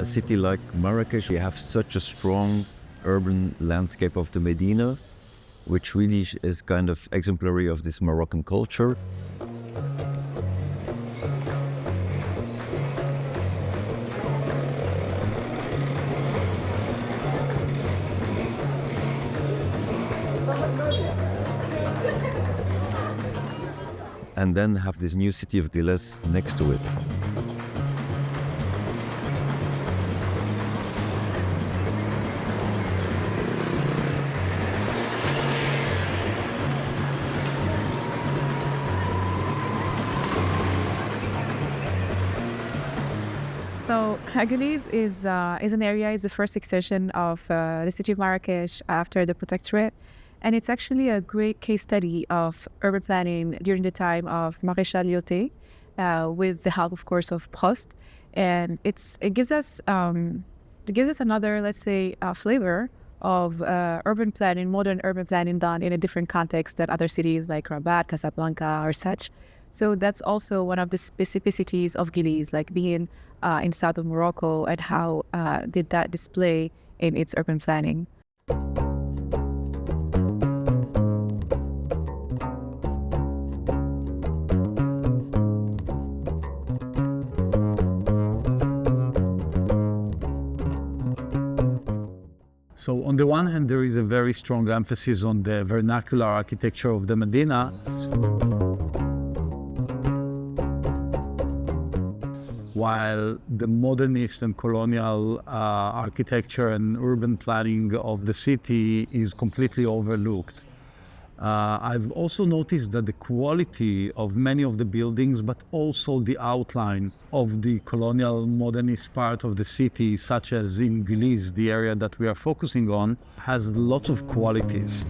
city like Marrakech, you have such a strong urban landscape of the Medina, which really is kind of exemplary of this Moroccan culture. And then have this new city of Giles next to it. So Giles is an area, is the first extension of the city of Marrakech after the protectorate. And it's actually a great case study of urban planning during the time of Maréchal Lyoté, with the help, of course, of Prost. And it gives us another, let's say, flavor of urban planning, modern urban planning done in a different context than other cities like Rabat, Casablanca, or such. So that's also one of the specificities of Giles, like being in south of Morocco, and how did that display in its urban planning. So on the one hand, there is a very strong emphasis on the vernacular architecture of the Medina. While the modernist and colonial architecture and urban planning of the city is completely overlooked. I've also noticed that the quality of many of the buildings, but also the outline of the colonial modernist part of the city, such as in Giles, the area that we are focusing on, has lots of qualities.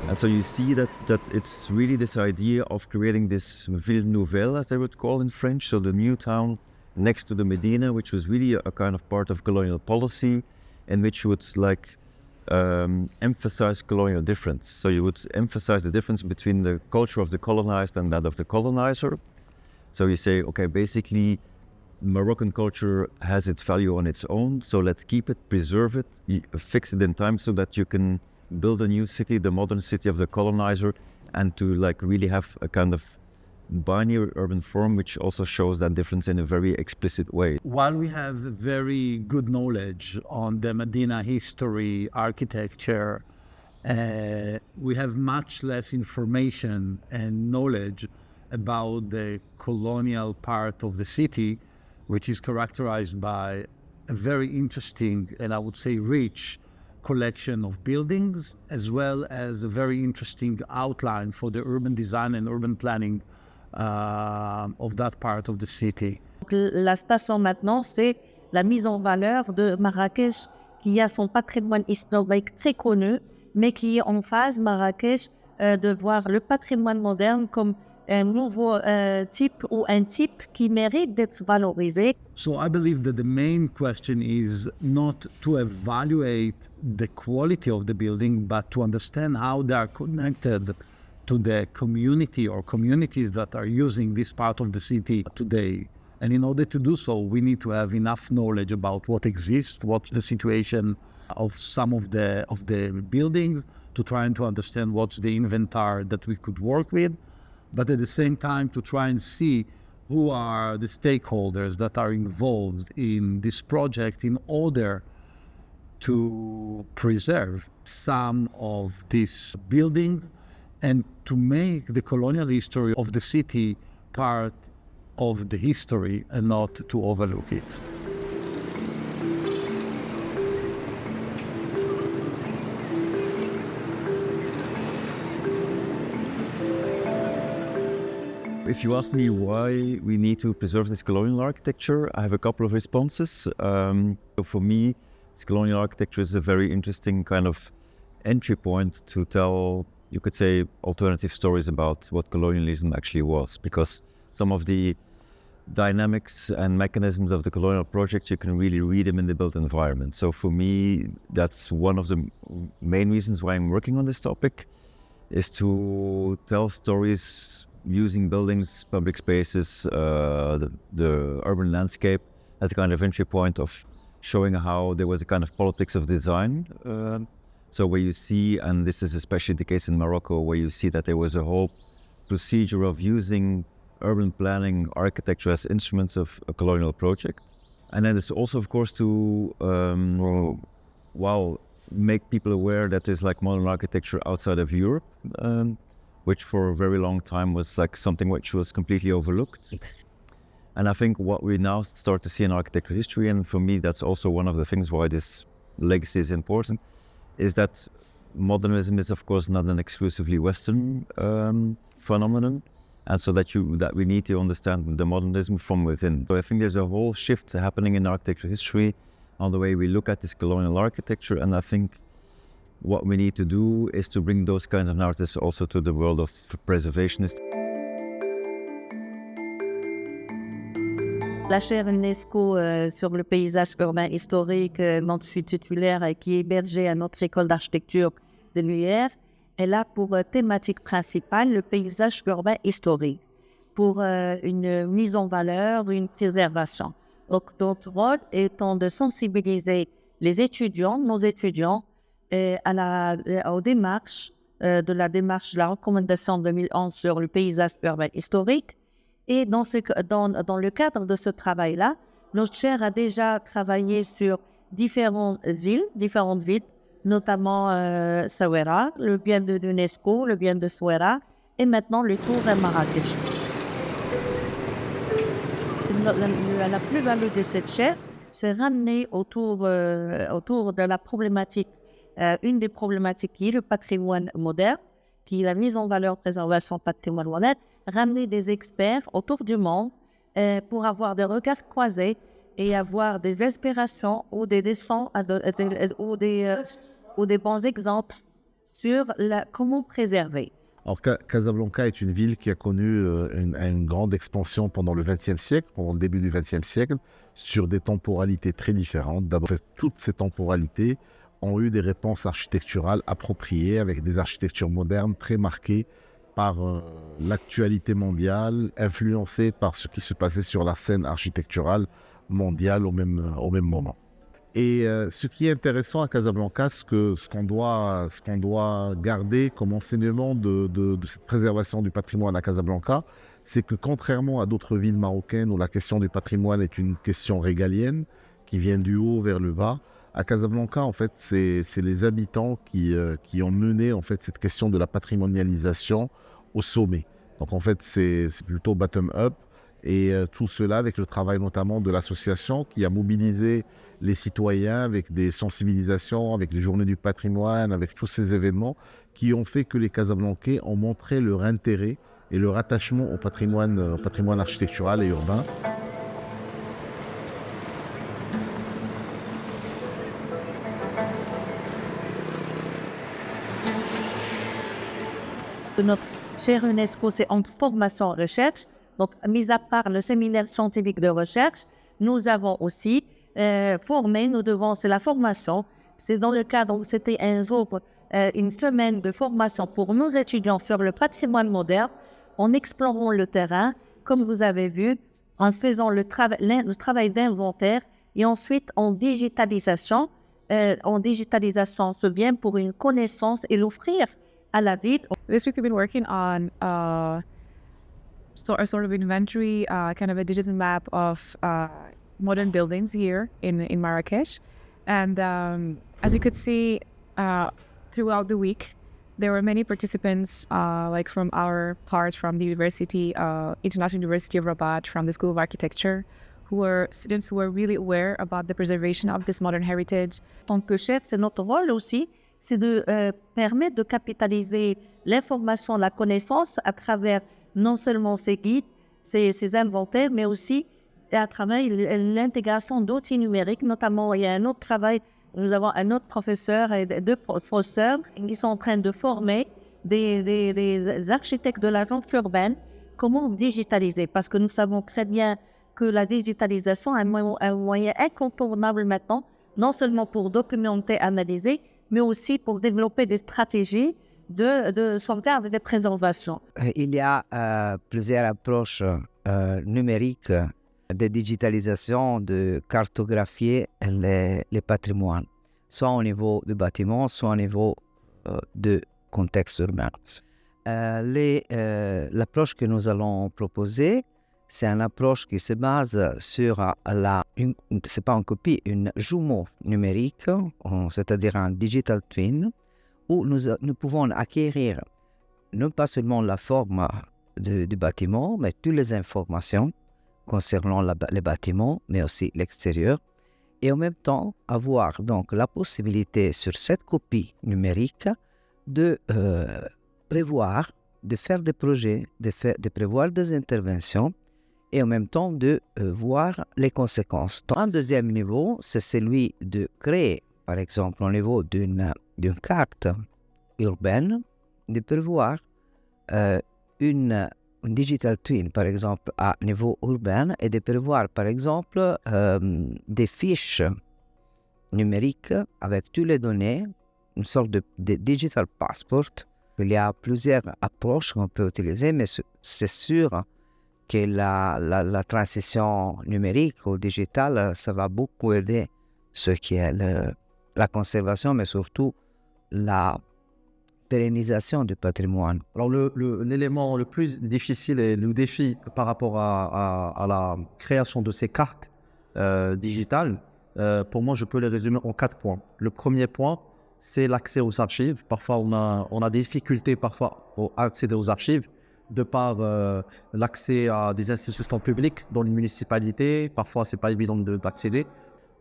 And so you see that it's really this idea of creating this ville nouvelle, as they would call in French, so the new town next to the Medina, which was really a kind of part of colonial policy, in which you would emphasize colonial difference. So you would emphasize the difference between the culture of the colonized and that of the colonizer. So you say, okay, basically Moroccan culture has its value on its own, so let's keep it, preserve it, fix it in time so that you can build a new city, the modern city of the colonizer, and to really have a kind of binary urban form which also shows that difference in a very explicit way. While we have very good knowledge on the Medina history, architecture, we have much less information and knowledge about the colonial part of the city, which is characterized by a very interesting and I would say rich collection of buildings, as well as a very interesting outline for the urban design and urban planning of that part of the city. La station maintenant, c'est la mise en valeur de Marrakech, qui a son patrimoine historique très connu, mais qui est en phase, Marrakech, de voir le patrimoine moderne comme un nouveau type ou un type qui mérite d'être valorisé. So I believe that the main question is not to evaluate the quality of the building, but to understand how they are connected to the community or communities that are using this part of the city today. And in order to do so, we need to have enough knowledge about what exists, what's the situation of some of the buildings, to try and to understand what's the inventory that we could work with, but at the same time to try and see who are the stakeholders that are involved in this project in order to preserve some of these buildings and to make the colonial history of the city part of the history and not to overlook it. If you ask me why we need to preserve this colonial architecture, I have a couple of responses. For me, this colonial architecture is a very interesting kind of entry point to tell, you could say, alternative stories about what colonialism actually was, because some of the dynamics and mechanisms of the colonial project, you can really read them in the built environment. So for me, that's one of the main reasons why I'm working on this topic. is to tell stories using buildings, public spaces, the urban landscape as a kind of entry point of showing how there was a kind of politics of design. So where you see, and this is especially the case in Morocco, where you see that there was a whole procedure of using urban planning, architecture as instruments of a colonial project. And then it's also, of course, to make people aware that there's like modern architecture outside of Europe, which for a very long time was like something which was completely overlooked. And I think what we now start to see in architecture history, and for me that's also one of the things why this legacy is important, is that modernism is of course not an exclusively Western phenomenon, and so that we need to understand the modernism from within. So I think there's a whole shift happening in architecture history on the way we look at this colonial architecture, and I think what we need to do is to bring those kinds of narratives also to the world of preservationists. La chaire UNESCO sur le paysage urbain historique dont je suis titulaire et qui est hébergée à notre école d'architecture de l'UR, elle a pour thématique principale le paysage urbain historique, pour une mise en valeur, une préservation. Donc notre rôle étant de sensibiliser les étudiants, nos étudiants, aux démarches, de la recommandation 2011 sur le paysage urbain historique. Et dans le cadre de ce travail-là, notre chaire a déjà travaillé sur différentes villes, notamment Sawera, le bien de l'UNESCO, le bien de Souera, et maintenant le tour de Marrakech. La plus-value de cette chaire, c'est ramener autour de la problématique, une des problématiques qui est le patrimoine moderne, qui est la mise en valeur, préservation patrimoine moderne, ramener des experts autour du monde pour avoir des regards croisés et avoir des inspirations ou des dessins ou des bons exemples sur comment préserver. Alors, Casablanca est une ville qui a connu une grande expansion pendant le XXe siècle, pendant le début du XXe siècle, sur des temporalités très différentes. D'abord, toutes ces temporalités ont eu des réponses architecturales appropriées, avec des architectures modernes très marquées par l'actualité mondiale, influencées par ce qui se passait sur la scène architecturale mondiale au même moment. Et ce qui est intéressant à Casablanca, ce qu'on doit garder comme enseignement de cette préservation du patrimoine à Casablanca, c'est que contrairement à d'autres villes marocaines où la question du patrimoine est une question régalienne, qui vient du haut vers le bas, à Casablanca, en fait, c'est les habitants qui ont mené en fait, cette question de la patrimonialisation au sommet. Donc en fait, c'est plutôt bottom-up. Et tout cela avec le travail notamment de l'association qui a mobilisé les citoyens avec des sensibilisations, avec les journées du patrimoine, avec tous ces événements qui ont fait que les Casablancais ont montré leur intérêt et leur attachement au patrimoine architectural et urbain. Notre chaire UNESCO, c'est en formation et recherche. Donc, mis à part le séminaire scientifique de recherche, nous avons aussi formé, c'est la formation. C'est dans le cadre où c'était un jour, une semaine de formation pour nos étudiants sur le patrimoine moderne, en explorant le terrain, comme vous avez vu, en faisant le travail d'inventaire et ensuite en digitalisation. C'est bien pour une connaissance et l'offrir à la ville. This week we've been working on a sort of inventory, kind of a digital map of modern buildings here in Marrakech. And as you could see throughout the week, there were many participants, like from our part, from the university, International University of Rabat, from the School of Architecture, who were students who were really aware about the preservation of this modern heritage. En tant que chef, c'est notre rôle aussi, c'est de permettre de capitaliser l'information, la connaissance à travers non seulement ces guides, ces inventaires, mais aussi à travers l'intégration d'outils numériques. Notamment, il y a un autre travail, nous avons un autre professeur et deux professeurs qui sont en train de former des architectes de l'agence urbaine comment digitaliser. Parce que nous savons très bien que la digitalisation est un moyen incontournable maintenant, non seulement pour documenter, analyser, mais aussi pour développer des stratégies de sauvegarde et de préservation. Il y a plusieurs approches numériques de digitalisation, de cartographier les patrimoines, soit au niveau du bâtiment, soit au niveau de contexte urbain. L'approche que nous allons proposer, c'est une approche qui se base sur c'est pas une copie, une jumeau numérique, c'est-à-dire un digital twin, où nous pouvons acquérir non pas seulement la forme du bâtiment, mais toutes les informations concernant le bâtiment, mais aussi l'extérieur, et en même temps avoir donc la possibilité sur cette copie numérique de prévoir, de faire des projets, de prévoir des interventions et en même temps de voir les conséquences. Un deuxième niveau, c'est celui de créer, par exemple, au niveau d'une carte urbaine, de prévoir une digital twin, par exemple, à niveau urbain, et de prévoir, par exemple, des fiches numériques avec toutes les données, une sorte de digital passport. Il y a plusieurs approches qu'on peut utiliser, mais c'est sûr que la transition numérique au digital, ça va beaucoup aider ce qui est la conservation, mais surtout la pérennisation du patrimoine. Alors l'élément le plus difficile et le défi par rapport à la création de ces cartes digitales, pour moi, je peux les résumer en 4 points. Le premier point, c'est l'accès aux archives. Parfois, on a des difficultés parfois à accéder aux archives de par l'accès à des institutions publiques dans les municipalités. Parfois, ce n'est pas évident d'accéder.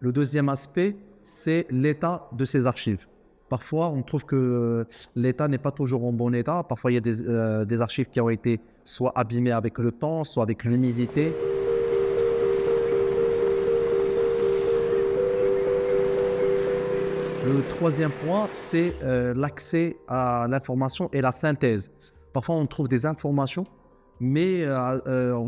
Le deuxième aspect, c'est l'état de ces archives. Parfois, on trouve que l'état n'est pas toujours en bon état. Parfois, il y a des archives qui ont été soit abîmées avec le temps, soit avec l'humidité. Le troisième point, c'est l'accès à l'information et la synthèse. Parfois, on trouve des informations, mais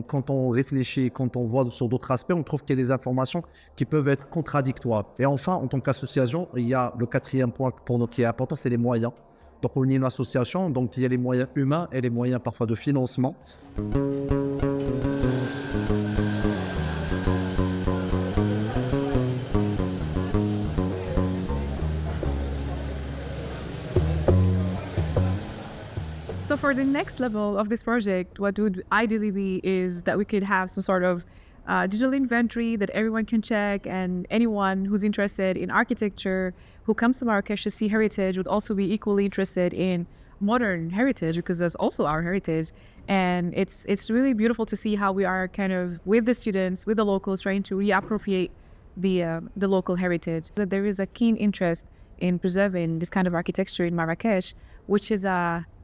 quand on réfléchit, quand on voit sur d'autres aspects, on trouve qu'il y a des informations qui peuvent être contradictoires. Et enfin, en tant qu'association, il y a le quatrième point pour nous qui est important, c'est les moyens. Donc, on est une association, donc il y a les moyens humains et les moyens parfois de financement. So for the next level of this project, what would ideally be is that we could have some sort of digital inventory that everyone can check, and anyone who's interested in architecture who comes to Marrakech to see heritage would also be equally interested in modern heritage, because that's also our heritage. And it's really beautiful to see how we are kind of with the students, with the locals, trying to reappropriate the local heritage. That there is a keen interest in preserving this kind of architecture in Marrakech, which is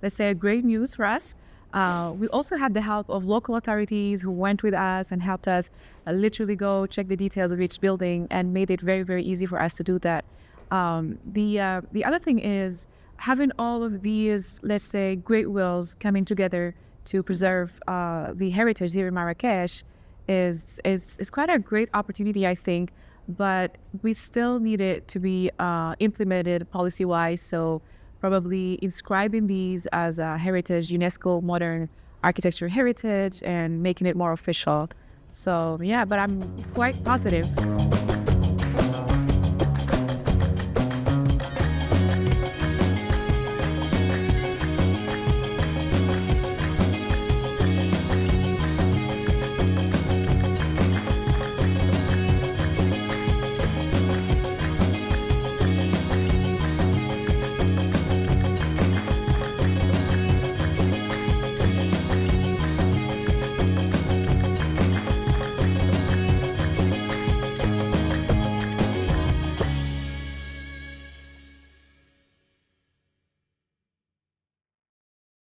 let's say a great news for us. We also had the help of local authorities who went with us and helped us literally go check the details of each building and made it very, very easy for us to do that. The other thing is having all of these, let's say, great wills coming together to preserve the heritage here in Marrakech is quite a great opportunity, I think, but we still need it to be implemented policy-wise. So probably inscribing these as a heritage, UNESCO modern architecture heritage, and making it more official. So yeah, but I'm quite positive.